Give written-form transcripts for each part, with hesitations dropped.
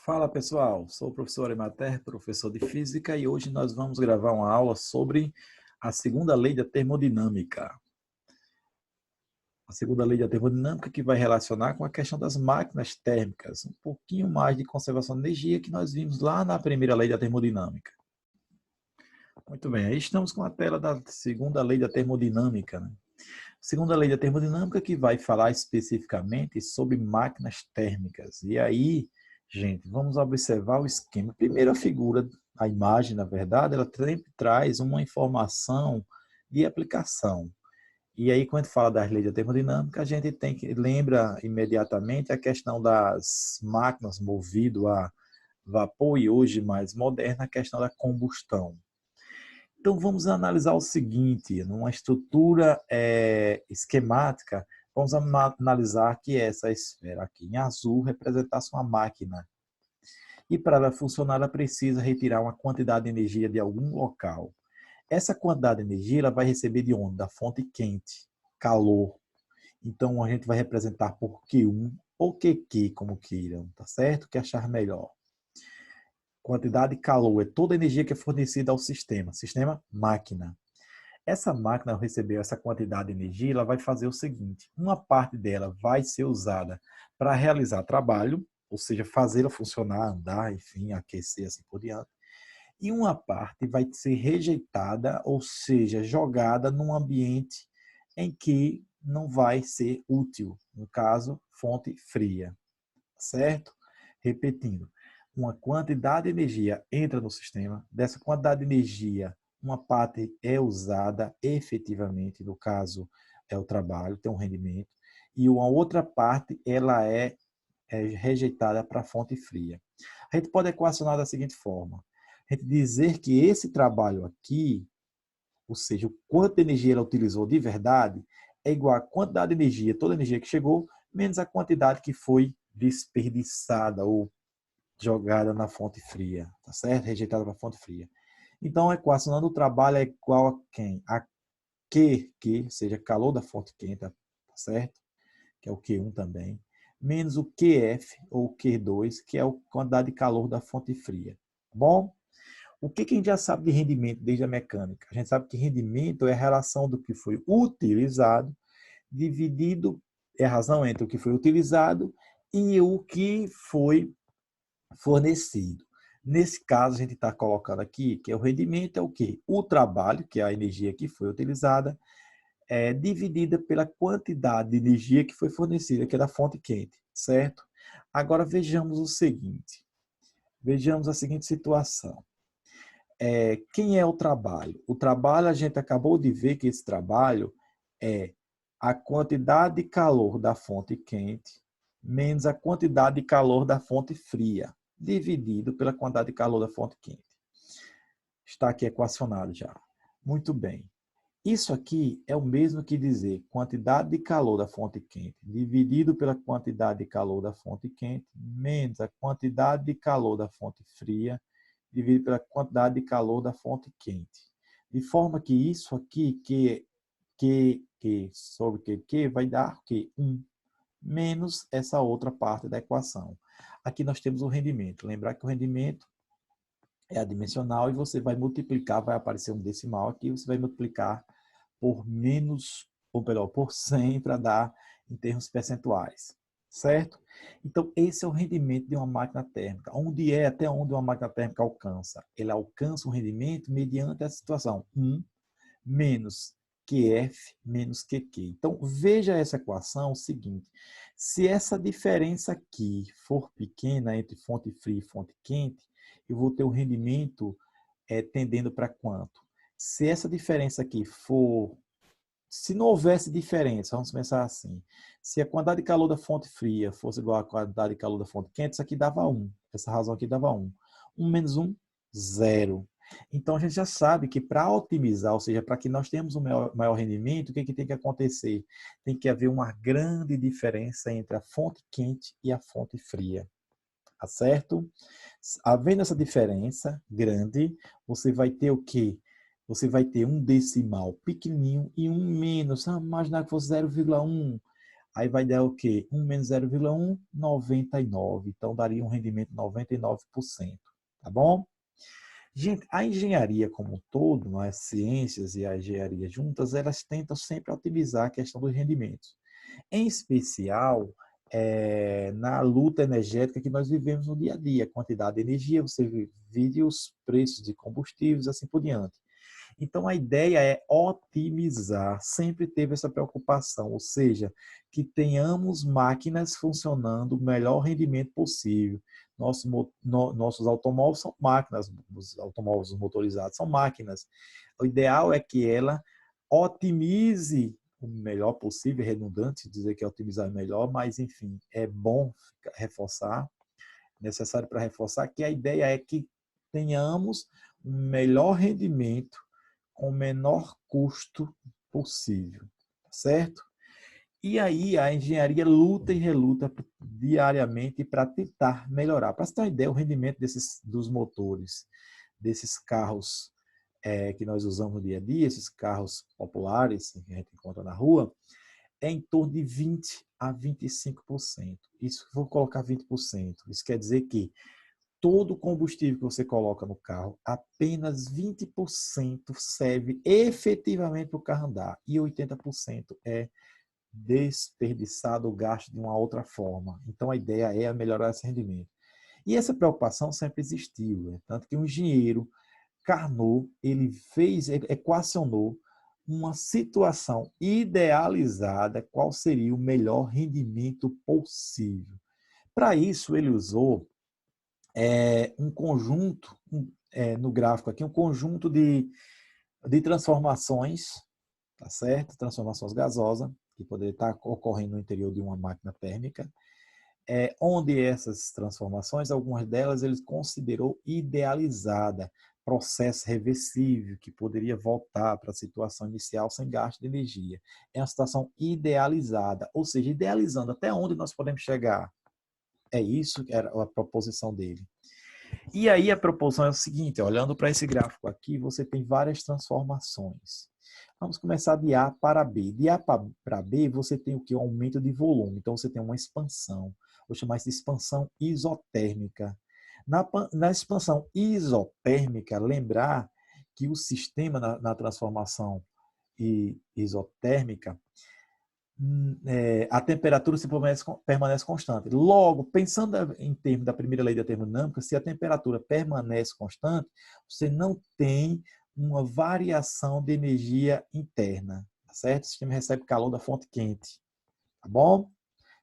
Fala pessoal, sou o professor Emater, professor de Física, e hoje nós vamos gravar uma aula sobre a segunda lei da termodinâmica. A segunda lei da termodinâmica que vai relacionar com a questão das máquinas térmicas, um pouquinho mais de conservação de energia que nós vimos lá na primeira lei da termodinâmica. Muito bem, aí estamos com a tela da segunda lei da termodinâmica, né? Segunda lei da termodinâmica que vai falar especificamente sobre máquinas térmicas. E aí, gente, vamos observar o esquema. Primeiro, a figura, a imagem, na verdade, ela sempre traz uma informação de aplicação. E aí, quando fala das leis da termodinâmica, a gente lembra imediatamente a questão das máquinas movidas a vapor e hoje mais moderna, a questão da combustão. Então, vamos analisar o seguinte, numa estrutura esquemática, vamos analisar que essa esfera aqui em azul representasse uma máquina. E para ela funcionar, ela precisa retirar uma quantidade de energia de algum local. Essa quantidade de energia ela vai receber de onde? Da fonte quente, calor. Então, a gente vai representar por Q1 ou QQ, como queiram, tá certo? O que achar melhor. Quantidade de calor é toda a energia que é fornecida ao sistema. Sistema, máquina. Essa máquina, ao receber essa quantidade de energia, ela vai fazer o seguinte: uma parte dela vai ser usada para realizar trabalho, ou seja, fazê-la funcionar, andar, enfim, aquecer, assim por diante. E uma parte vai ser rejeitada, ou seja, jogada num ambiente em que não vai ser útil, no caso, fonte fria, certo? Repetindo, uma quantidade de energia entra no sistema, dessa quantidade de energia, uma parte é usada efetivamente, no caso é o trabalho, tem um rendimento, e uma outra parte ela é rejeitada para a fonte fria. A gente pode equacionar da seguinte forma: a gente dizer que esse trabalho aqui, ou seja, o quanto de energia ela utilizou de verdade, é igual à quantidade de energia, toda a energia que chegou, menos a quantidade que foi desperdiçada ou jogada na fonte fria, tá certo? Rejeitada para a fonte fria. Então, equacionando o trabalho é igual a quem? A Q, que seja calor da fonte quente, tá certo? Que é o Q1 também, menos o QF ou Q2, que é a quantidade de calor da fonte fria. Tá bom? O que a gente já sabe de rendimento desde a mecânica? A gente sabe que rendimento é a relação do que foi utilizado dividido, é a razão entre o que foi utilizado e o que foi fornecido. Nesse caso, a gente está colocando aqui que o rendimento é o quê? O trabalho, que é a energia que foi utilizada, dividida pela quantidade de energia que foi fornecida, que é da fonte quente, certo? Agora vejamos o seguinte, vejamos a seguinte situação. Quem é o trabalho? O trabalho, a gente acabou de ver que esse trabalho é a quantidade de calor da fonte quente menos a quantidade de calor da fonte fria, dividido pela quantidade de calor da fonte quente. Está aqui equacionado já. Muito bem. Isso aqui é o mesmo que dizer quantidade de calor da fonte quente dividido pela quantidade de calor da fonte quente menos a quantidade de calor da fonte fria dividido pela quantidade de calor da fonte quente. De forma que isso aqui, que sobre que vai dar que 1 menos essa outra parte da equação. Aqui nós temos o rendimento. Lembrar que o rendimento é adimensional e você vai multiplicar, vai aparecer um decimal aqui, você vai multiplicar por menos, ou melhor, por 100 para dar em termos percentuais, certo? Então, esse é o rendimento de uma máquina térmica. Até onde uma máquina térmica alcança? Ela alcança um rendimento mediante a situação 1 menos QF menos QQ. Então, veja essa equação, o seguinte, se essa diferença aqui for pequena entre fonte fria e fonte quente, eu vou ter um rendimento tendendo para quanto? Se essa diferença aqui for, se não houvesse diferença, vamos pensar assim, se a quantidade de calor da fonte fria fosse igual à quantidade de calor da fonte quente, isso aqui dava 1, essa razão aqui dava 1. 1 menos 1, 0. Então, a gente já sabe que para otimizar, ou seja, para que nós tenhamos um maior rendimento, o que tem que acontecer? Tem que haver uma grande diferença entre a fonte quente e a fonte fria. Tá certo? Havendo essa diferença grande, você vai ter o quê? Você vai ter um decimal pequenininho e um menos. Imaginar que fosse 0,1. Aí vai dar o quê? 1 menos 0,1, 99. Então, daria um rendimento de 99%. Tá bom? Gente, a engenharia como um todo, as ciências e a engenharia juntas, elas tentam sempre otimizar a questão dos rendimentos. Em especial, na luta energética que nós vivemos no dia a dia, quantidade de energia, você vive os preços de combustíveis, assim por diante. Então, a ideia é otimizar, sempre teve essa preocupação, ou seja, que tenhamos máquinas funcionando o melhor rendimento possível. Nossos automóveis são máquinas, os automóveis motorizados são máquinas. O ideal é que ela otimize o melhor possível, é redundante dizer que otimizar é melhor, mas enfim, é bom reforçar, necessário para reforçar que a ideia é que tenhamos um melhor rendimento com o menor custo possível, certo? E aí a engenharia luta e reluta diariamente para tentar melhorar. Para você ter uma ideia, o rendimento dos motores, desses carros que nós usamos no dia a dia, esses carros populares que a gente encontra na rua, é em torno de 20 a 25%. Isso, vou colocar 20%. Isso quer dizer que todo o combustível que você coloca no carro, apenas 20% serve efetivamente para o carro andar e 80% é desperdiçado ou gasto de uma outra forma. Então, a ideia é melhorar esse rendimento. E essa preocupação sempre existiu, né? Tanto que um engenheiro, Carnot, ele equacionou uma situação idealizada, qual seria o melhor rendimento possível. Para isso, ele usou um conjunto, no gráfico aqui, um conjunto de transformações, tá certo? Transformações gasosas, que poderia estar ocorrendo no interior de uma máquina térmica, onde essas transformações, algumas delas ele considerou idealizada, processo reversível, que poderia voltar para a situação inicial sem gasto de energia. É uma situação idealizada, ou seja, idealizando até onde nós podemos chegar. É isso que era a proposição dele. E aí a proposição é o seguinte, olhando para esse gráfico aqui, você tem várias transformações. Vamos começar de A para B. De A para B, você tem o que? Um aumento de volume. Então, você tem uma expansão. Vou chamar isso de expansão isotérmica. Na expansão isotérmica, lembrar que o sistema na transformação isotérmica, a temperatura se permanece constante. Logo, pensando em termos da primeira lei da termodinâmica, se a temperatura permanece constante, você não tem uma variação de energia interna, tá certo? O sistema recebe calor da fonte quente, tá bom?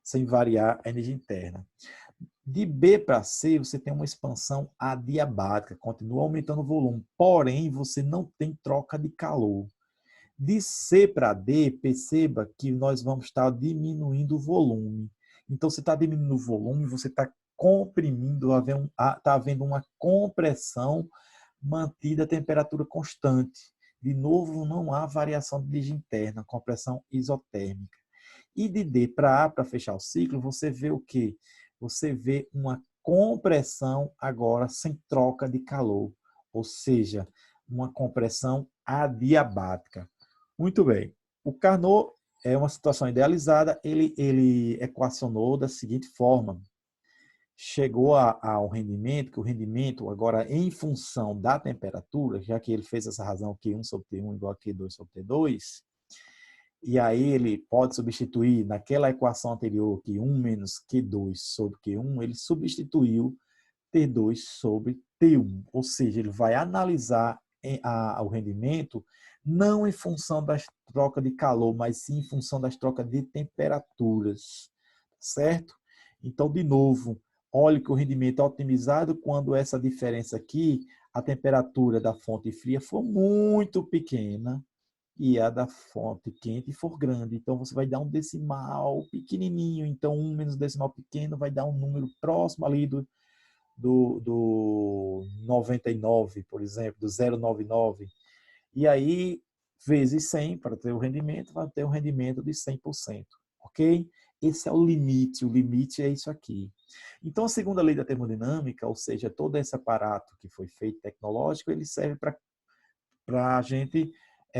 Sem variar a energia interna. De B para C, você tem uma expansão adiabática, continua aumentando o volume, porém, você não tem troca de calor. De C para D, perceba que nós vamos estar diminuindo o volume. Então, você está diminuindo o volume, você está comprimindo, está havendo uma compressão mantida a temperatura constante. De novo, não há variação de energia interna, compressão isotérmica. E de D para A, para fechar o ciclo, você vê o quê? Você vê uma compressão agora sem troca de calor, ou seja, uma compressão adiabática. Muito bem. O Carnot é uma situação idealizada, ele equacionou da seguinte forma: chegou ao rendimento, que o rendimento agora em função da temperatura, já que ele fez essa razão Q1 sobre T1 igual a Q2 sobre T2, e aí ele pode substituir naquela equação anterior Q1 menos Q2 sobre Q1, ele substituiu T2 sobre T1, ou seja, ele vai analisar o rendimento não em função das trocas de calor, mas sim em função das trocas de temperaturas, certo? Então, de novo, olhe que o rendimento é otimizado quando essa diferença aqui, a temperatura da fonte fria for muito pequena e a da fonte quente for grande. Então, você vai dar um decimal pequenininho. Então, 1 menos decimal pequeno vai dar um número próximo ali do 99, por exemplo, do 0,99. E aí, vezes 100 para ter o rendimento, vai ter um rendimento de 100%. Ok? Esse é o limite é isso aqui. Então, a segunda lei da termodinâmica, ou seja, todo esse aparato que foi feito tecnológico, ele serve para a gente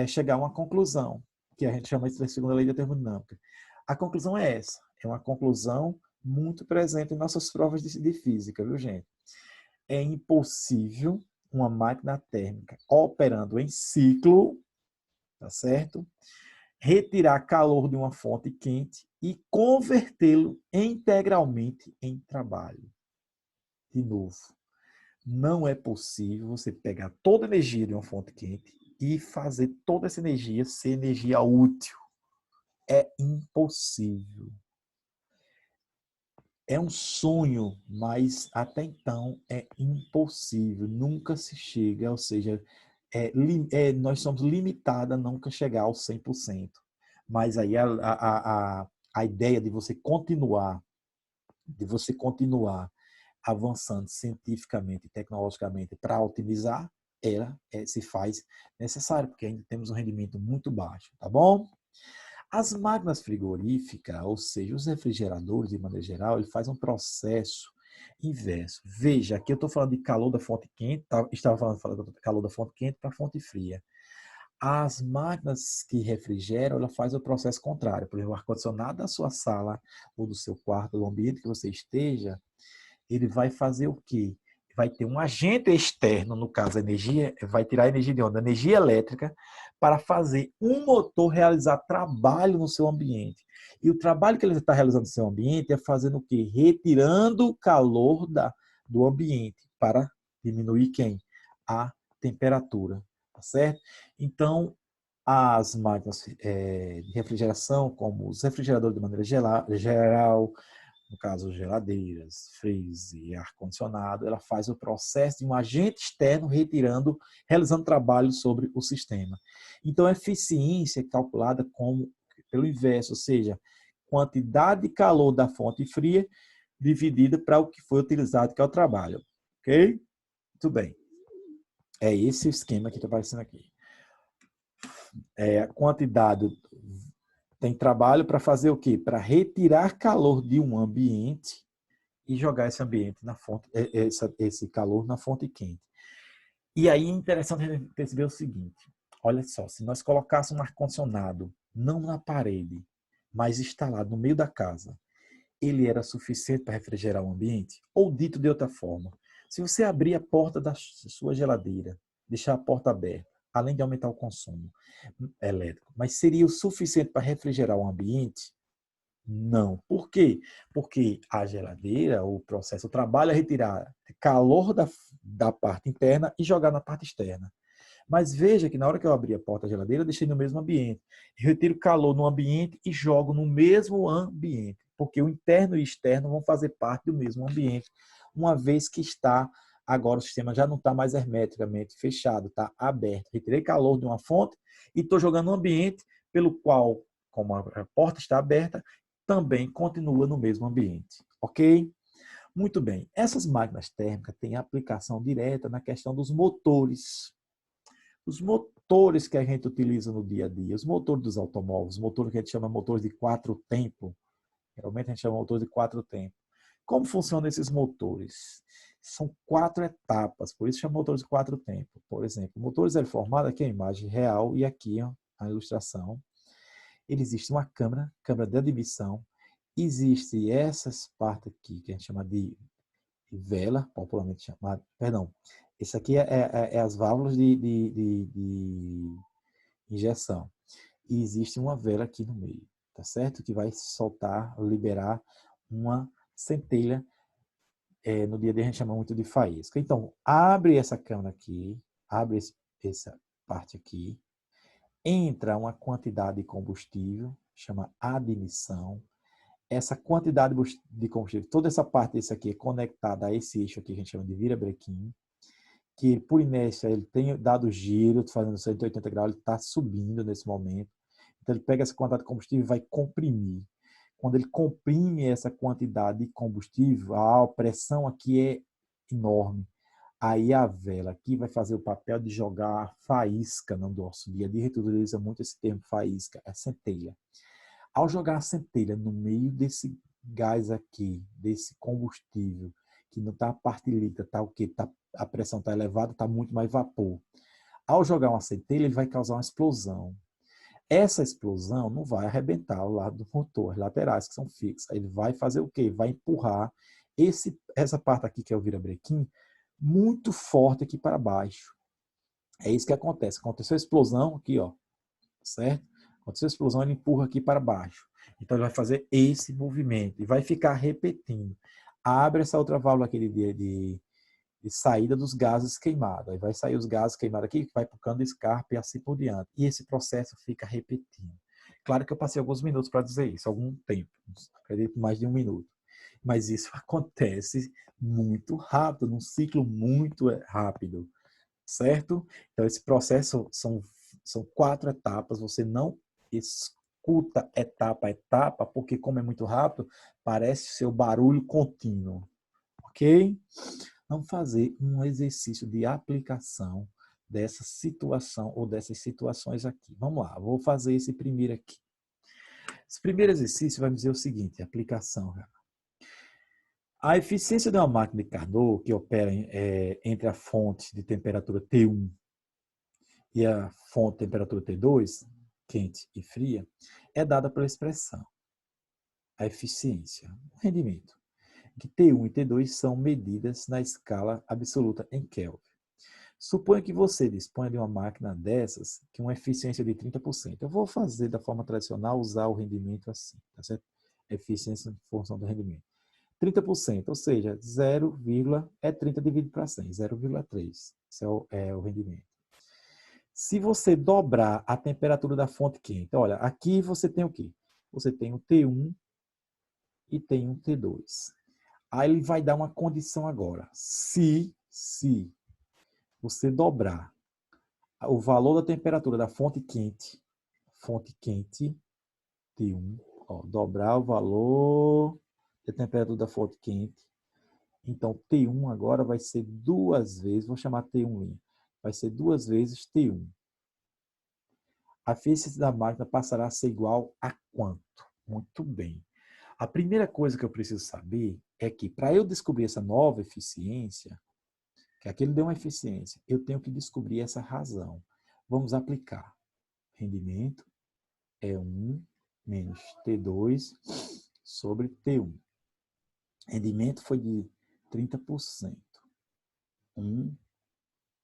chegar a uma conclusão, que a gente chama de segunda lei da termodinâmica. A conclusão é essa. É uma conclusão muito presente em nossas provas de física, viu, gente? É impossível uma máquina térmica operando em ciclo, tá certo? Retirar calor de uma fonte quente e convertê-lo integralmente em trabalho. De novo, não é possível você pegar toda a energia de uma fonte quente e fazer toda essa energia ser energia útil. É impossível. É um sonho, mas até então é impossível. Nunca se chega, ou seja, nós somos limitados a nunca chegar ao 100%. Mas aí a ideia de você continuar avançando cientificamente e tecnologicamente para otimizar, se faz necessário, porque ainda temos um rendimento muito baixo, tá bom? As máquinas frigoríficas, ou seja, os refrigeradores, de maneira geral, ele faz um processo inverso. Veja, aqui eu estou falando de calor da fonte quente, estava falando de calor da fonte quente para a fonte fria. As máquinas que refrigeram, ela faz o processo contrário. Por exemplo, o ar-condicionado da sua sala ou do seu quarto, do ambiente que você esteja, ele vai fazer o quê? Vai ter um agente externo, no caso a energia, vai tirar a energia de onde? A energia elétrica, para fazer um motor realizar trabalho no seu ambiente. E o trabalho que ele está realizando no seu ambiente é fazendo o quê? Retirando o calor do ambiente para diminuir quem? A temperatura, tá certo? Então, as máquinas de refrigeração, como os refrigeradores de maneira geral, no caso geladeiras, freezer, ar-condicionado, ela faz o processo de um agente externo realizando trabalho sobre o sistema. Então, a eficiência é calculada pelo inverso, ou seja, quantidade de calor da fonte fria dividida para o que foi utilizado, que é o trabalho. Ok? Muito bem. É esse o esquema que está aparecendo aqui. A quantidade tem trabalho para fazer o quê? Para retirar calor de um ambiente e jogar esse ambiente na fonte, esse calor na fonte quente. E aí é interessante perceber o seguinte: olha só, se nós colocássemos um ar-condicionado não na parede, mas instalado no meio da casa, ele era suficiente para refrigerar o ambiente? Ou dito de outra forma, se você abrir a porta da sua geladeira, deixar a porta aberta, além de aumentar o consumo elétrico, mas seria o suficiente para refrigerar o ambiente? Não. Por quê? Porque a geladeira, o processo, o trabalho é retirar calor da parte interna e jogar na parte externa. Mas veja que na hora que eu abri a porta da geladeira, eu deixei no mesmo ambiente. Eu retiro calor no ambiente e jogo no mesmo ambiente. Porque o interno e o externo vão fazer parte do mesmo ambiente, uma vez que agora o sistema já não está mais hermeticamente fechado, está aberto. Retirei calor de uma fonte e estou jogando no ambiente pelo qual, como a porta está aberta, também continua no mesmo ambiente, ok? Muito bem. Essas máquinas térmicas têm aplicação direta na questão dos motores. Os motores que a gente utiliza no dia a dia, os motores dos automóveis, os motores que a gente chama motores de 4 tempos, geralmente a gente chama motores de 4 tempos. Como funcionam esses motores? São 4 etapas, por isso chama motores de 4 tempos. Por exemplo, motores é formado, aqui a imagem real e aqui a ilustração. Ele existe uma câmara de admissão, existe essas partes aqui que a gente chama de vela, popularmente chamada, perdão, esse aqui é as válvulas de injeção. E existe uma vela aqui no meio, tá certo? Que vai soltar, liberar uma centelha, no dia a dia a gente chama muito de faísca. Então, abre essa câmara aqui, abre essa parte aqui, entra uma quantidade de combustível, chama admissão. Essa quantidade de combustível, toda essa parte desse aqui é conectada a esse eixo aqui que a gente chama de virabrequim, que por inércia ele tem dado giro, fazendo 180 graus, ele está subindo nesse momento. Então ele pega essa quantidade de combustível e vai comprimir. Quando ele comprime essa quantidade de combustível, a pressão aqui é enorme. Aí a vela aqui vai fazer o papel de jogar faísca no nosso dia a dia. A gente utiliza muito esse termo faísca, é centelha. Ao jogar a centelha no meio desse gás aqui, desse combustível, que não está a parte líquida, tá o quê? A pressão está elevada, está muito mais vapor. Ao jogar uma centelha, ele vai causar uma explosão. Essa explosão não vai arrebentar o lado do motor, as laterais que são fixas. Ele vai fazer o quê? Vai empurrar essa parte aqui, que é o virabrequim, muito forte aqui para baixo. É isso que acontece. Aconteceu a explosão aqui, ó, certo? Aconteceu a explosão, ele empurra aqui para baixo. Então, ele vai fazer esse movimento e vai ficar repetindo. Abre essa outra válvula aqui de saída dos gases queimados. Aí vai sair os gases queimados aqui, vai para o cano de escape e assim por diante. E esse processo fica repetindo. Claro que eu passei alguns minutos para dizer isso, algum tempo, acredito mais de 1 minuto. Mas isso acontece muito rápido, num ciclo muito rápido, certo? Então, esse processo são 4 etapas, você não escuta etapa a etapa, porque como é muito rápido, parece ser o barulho contínuo, ok? Vamos fazer um exercício de aplicação dessa situação ou dessas situações aqui. Vamos lá, vou fazer esse primeiro aqui. Esse primeiro exercício vai me dizer o seguinte, aplicação. A eficiência de uma máquina de Carnot, que opera entre a fonte de temperatura T1 e a fonte de temperatura T2, quente e fria, é dada pela expressão, a eficiência, o rendimento, que T1 e T2 são medidas na escala absoluta em Kelvin. Suponha que você disponha de uma máquina dessas que uma eficiência de 30%. Eu vou fazer da forma tradicional, usar o rendimento assim, tá certo? Eficiência em função do rendimento. 30%, ou seja, 0, é 30 dividido para 100, 0,3. Esse é o rendimento. Se você dobrar a temperatura da fonte quente, olha, aqui você tem o quê? Você tem o T1 e tem o T2. Aí ele vai dar uma condição agora. Se você dobrar o valor da temperatura da fonte quente, T1, ó, dobrar o valor da temperatura da fonte quente, então T1 agora vai ser 2 vezes, vou chamar T1', vai ser 2 vezes T1. A eficiência da máquina passará a ser igual a quanto? Muito bem. A primeira coisa que eu preciso saber é que, para eu descobrir essa nova eficiência, que aquele deu uma eficiência, eu tenho que descobrir essa razão. Vamos aplicar. Rendimento é 1 menos T2 sobre T1. Rendimento foi de 30%. 1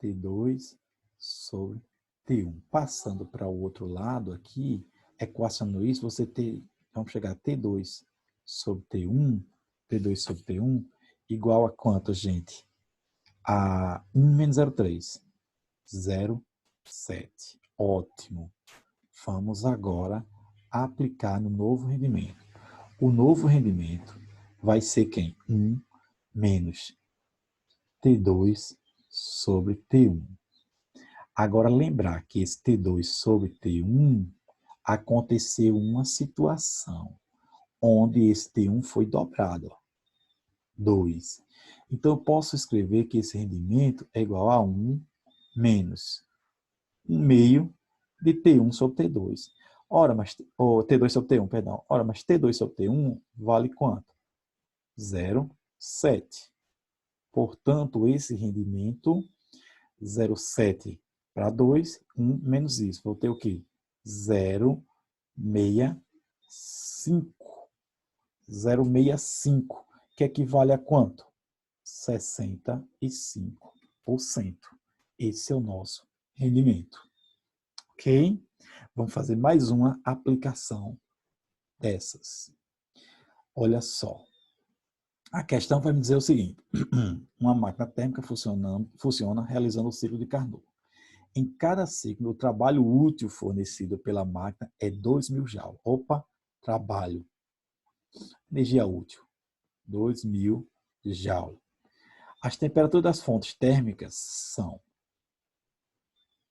T2 sobre T1. Passando para o outro lado aqui, equacionando isso, você tem, vamos chegar a T2 sobre T1, T2 sobre T1, igual a quanto, gente? A 1 menos 0,3. 0,7. Ótimo. Vamos agora aplicar no novo rendimento. O novo rendimento vai ser quem? 1 menos T2 sobre T1. Agora, lembrar que esse T2 sobre T1 aconteceu uma situação onde esse T1 foi dobrado. Ó, 2. Então, eu posso escrever que esse rendimento é igual a 1 menos 1 meio de T1 sobre T2. Ora, mas T2 sobre T1, perdão. Ora, mas T2 sobre T1 vale quanto? 0,7. Portanto, esse rendimento, 0,7 para 2, 1 menos isso. Vou ter o quê? 0,65. 0,65, que equivale a quanto? 65%. Esse é o nosso rendimento. Ok? Vamos fazer mais uma aplicação dessas. Olha só. A questão vai me dizer o seguinte. Uma máquina térmica funciona realizando o ciclo de Carnot. Em cada ciclo, o trabalho útil fornecido pela máquina é 2.000 joules. Opa, trabalho. Energia útil, 2.000 joules. As temperaturas das fontes térmicas são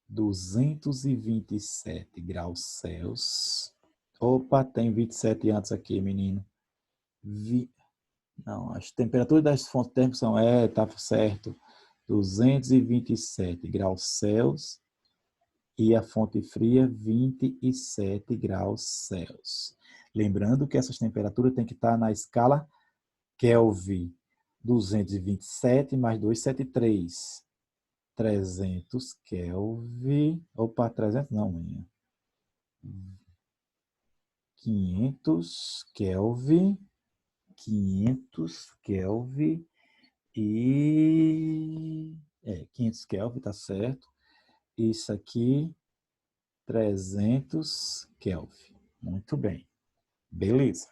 227 graus Celsius. Opa, tem 27 antes aqui, menino. Não, as temperaturas das fontes térmicas são, tá certo, 227 graus Celsius e a fonte fria 27 graus Celsius. Lembrando que essas temperaturas têm que estar na escala Kelvin. 227 mais 273. 300 Kelvin. Opa, 300 não, minha. 500 Kelvin, 500 Kelvin e 500 Kelvin, tá certo? Isso aqui 300 Kelvin. Muito bem. Beleza.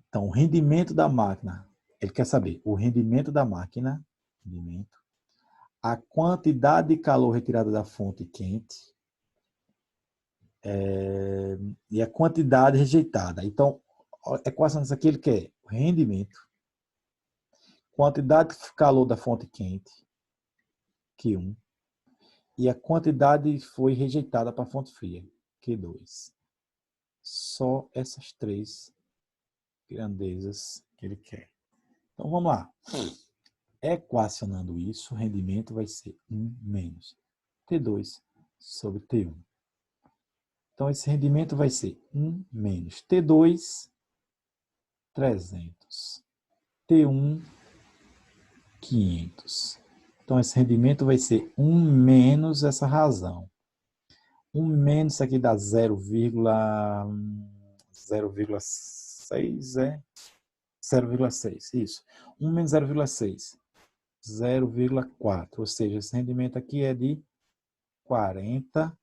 Então, o rendimento da máquina, ele quer saber o rendimento da máquina, a quantidade de calor retirada da fonte quente e a quantidade rejeitada. Então, a equação disso aqui ele quer o rendimento, quantidade de calor da fonte quente, Q1, e a quantidade foi rejeitada para a fonte fria, Q2. Só essas três grandezas que ele quer. Então, vamos lá. Equacionando isso, o rendimento vai ser 1 menos T2 sobre T1. Então, esse rendimento vai ser 1 menos T2, 300. T1, 500. Então, esse rendimento vai ser 1 menos essa razão. 1 menos isso aqui dá 0,6, 0,6, isso. 1 menos 0,6, 0,4. Ou seja, esse rendimento aqui é de 40%.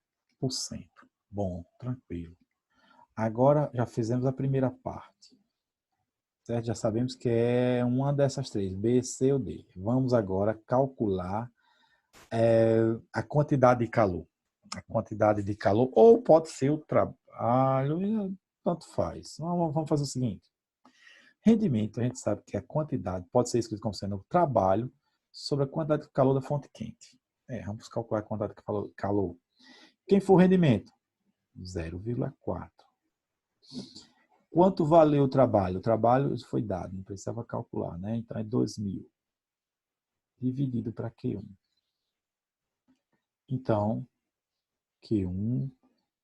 Bom, tranquilo. Agora, já fizemos a primeira parte. Certo? Já sabemos que é uma dessas três, B, C ou D. Vamos agora calcular a quantidade de calor. A quantidade de calor, ou pode ser o trabalho, tanto faz. Vamos fazer o seguinte. Rendimento, a gente sabe que a quantidade pode ser escrito como sendo o trabalho sobre a quantidade de calor da fonte quente. Vamos calcular a quantidade de calor. Quem for o rendimento? 0,4. Quanto valeu o trabalho? O trabalho foi dado, não precisava calcular, né? Então é 2.000 dividido para Q1. Então, Q1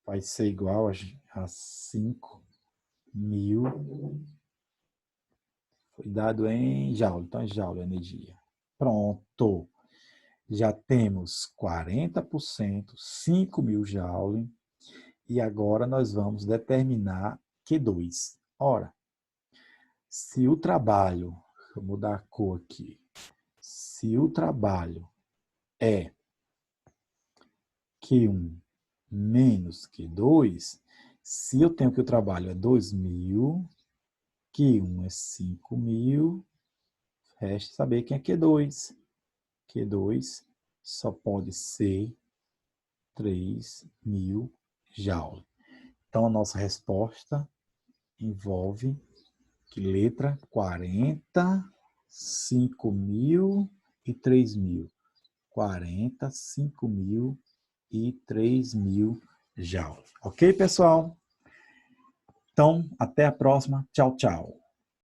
vai ser igual a 5.000. Foi dado em joule, então é joule a energia. Pronto. Já temos 40%, 5.000 joule. E agora nós vamos determinar Q2. Ora, se o trabalho, vou mudar a cor aqui, se o trabalho é Q1 menos Q2, se eu tenho que o trabalho é 2.000, Q1 é 5.000, resta saber quem é Q2. Q2 só pode ser 3.000 joule. Então, a nossa resposta envolve que letra 40, 5.000 e 3.000. 40, 5.000 e 3.000 joule. Ok, pessoal? Então, até a próxima. Tchau, tchau.